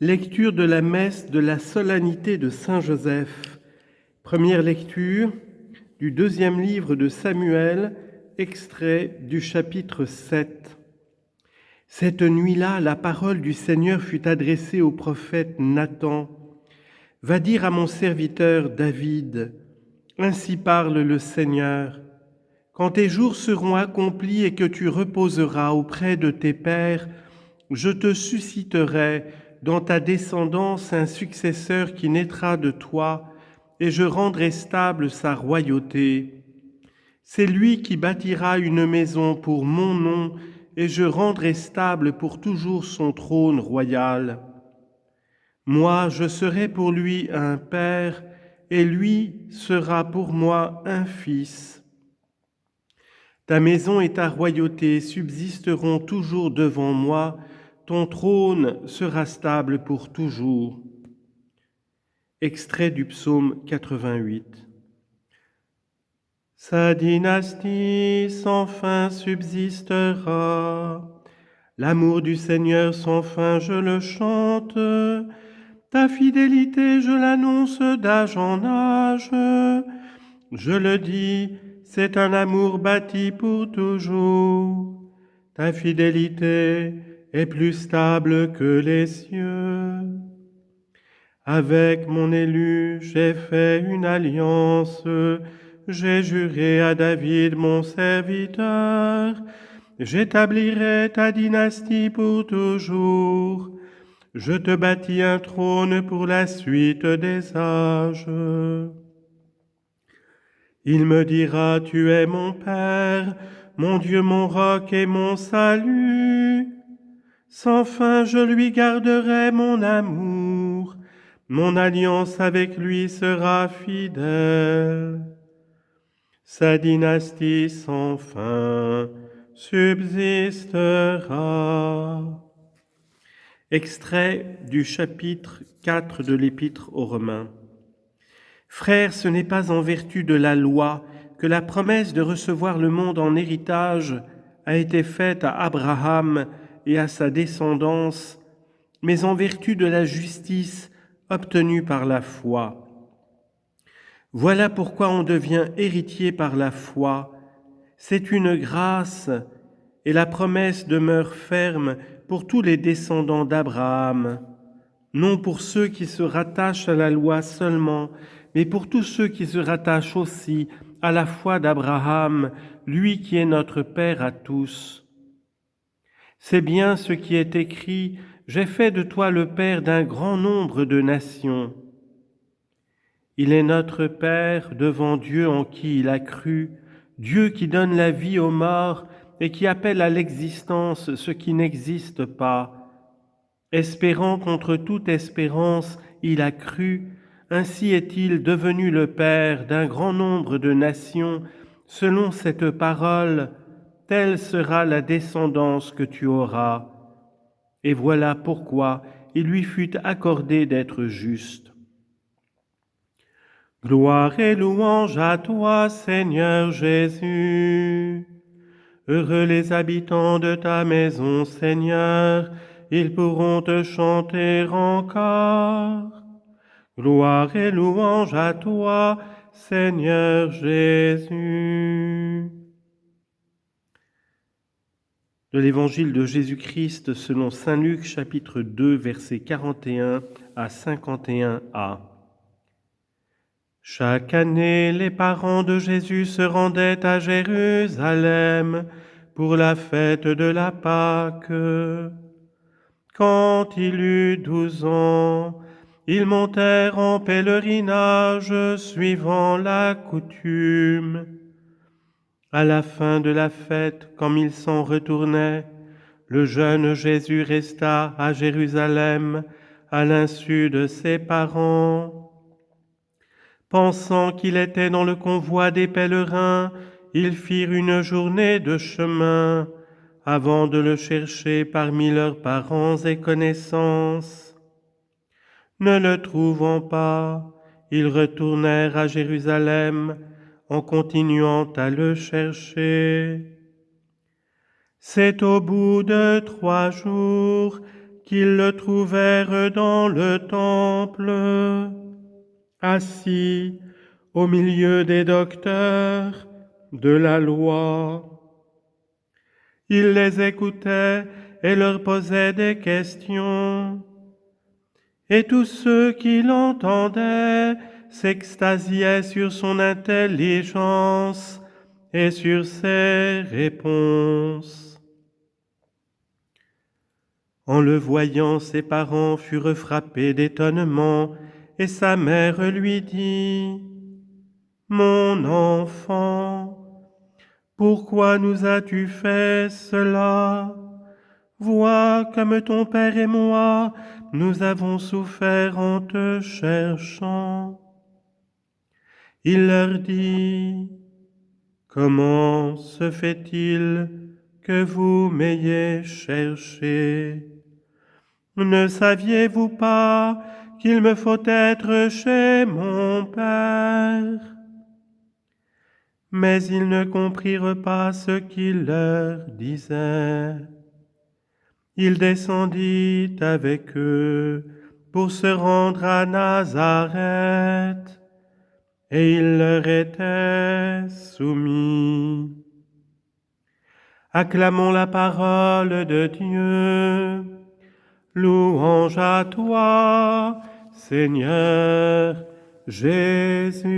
Lecture de la messe de la solennité de Saint Joseph. Première lecture du deuxième livre de Samuel, extrait du chapitre 7. Cette nuit-là, la parole du Seigneur fut adressée au prophète Nathan. « Va dire à mon serviteur David, ainsi parle le Seigneur, quand tes jours seront accomplis et que tu reposeras auprès de tes pères, je te susciterai dans ta descendance un successeur qui naîtra de toi, et je rendrai stable sa royauté. C'est lui qui bâtira une maison pour mon nom, et je rendrai stable pour toujours son trône royal. Moi, je serai pour lui un père, et lui sera pour moi un fils. Ta maison et ta royauté subsisteront toujours devant moi, ton trône sera stable pour toujours. » Extrait du psaume 88. Sa dynastie sans fin subsistera. L'amour du Seigneur sans fin, je le chante. Ta fidélité, je l'annonce d'âge en âge. Je le dis, c'est un amour bâti pour toujours. Ta fidélité est plus stable que les cieux. Avec mon élu, j'ai fait une alliance. J'ai juré à David, mon serviteur. J'établirai ta dynastie pour toujours. Je te bâtis un trône pour la suite des âges. Il me dira, tu es mon Père, mon Dieu, mon roc et mon salut. Sans fin, je lui garderai mon amour. Mon alliance avec lui sera fidèle. Sa dynastie sans fin subsistera. Extrait du chapitre 4 de l'Épître aux Romains. Frères, ce n'est pas en vertu de la loi que la promesse de recevoir le monde en héritage a été faite à Abraham et à sa descendance, mais en vertu de la justice obtenue par la foi. Voilà pourquoi on devient héritier par la foi. C'est une grâce et la promesse demeure ferme pour tous les descendants d'Abraham, non pour ceux qui se rattachent à la loi seulement, mais pour tous ceux qui se rattachent aussi à la foi d'Abraham, lui qui est notre Père à tous. C'est bien ce qui est écrit, « J'ai fait de toi le Père d'un grand nombre de nations. » Il est notre Père devant Dieu en qui il a cru, Dieu qui donne la vie aux morts et qui appelle à l'existence ce qui n'existe pas. Espérant contre toute espérance, il a cru, ainsi est-il devenu le Père d'un grand nombre de nations, selon cette parole, telle sera la descendance que tu auras. Et voilà pourquoi il lui fut accordé d'être juste. Gloire et louange à toi, Seigneur Jésus. Heureux les habitants de ta maison, Seigneur, ils pourront te chanter encore. Gloire et louange à toi, Seigneur Jésus. De l'Évangile de Jésus-Christ selon saint Luc, chapitre 2, versets 41 à 51a. Chaque année, les parents de Jésus se rendaient à Jérusalem pour la fête de la Pâque. Quand il eut 12 ans, ils montèrent en pèlerinage suivant la coutume. À la fin de la fête, comme ils s'en retournaient, le jeune Jésus resta à Jérusalem à l'insu de ses parents. Pensant qu'il était dans le convoi des pèlerins, ils firent une journée de chemin avant de le chercher parmi leurs parents et connaissances. Ne le trouvant pas, ils retournèrent à Jérusalem en continuant à le chercher. C'est au bout de 3 jours qu'ils le trouvèrent dans le temple, assis au milieu des docteurs de la loi. Il les écoutait et leur posait des questions. Et tous ceux qui l'entendaient s'extasiaient sur son intelligence et sur ses réponses. En le voyant, ses parents furent frappés d'étonnement, et sa mère lui dit, « Mon enfant, pourquoi nous as-tu fait cela? Vois comme ton père et moi, nous avons souffert en te cherchant. » Il leur dit, « Comment se fait-il que vous m'ayez cherché? Ne saviez-vous pas qu'il me faut être chez mon Père? » Mais ils ne comprirent pas ce qu'il leur disait. Il descendit avec eux pour se rendre à Nazareth, et il leur était soumis. Acclamons la parole de Dieu. Louange à toi, Seigneur Jésus.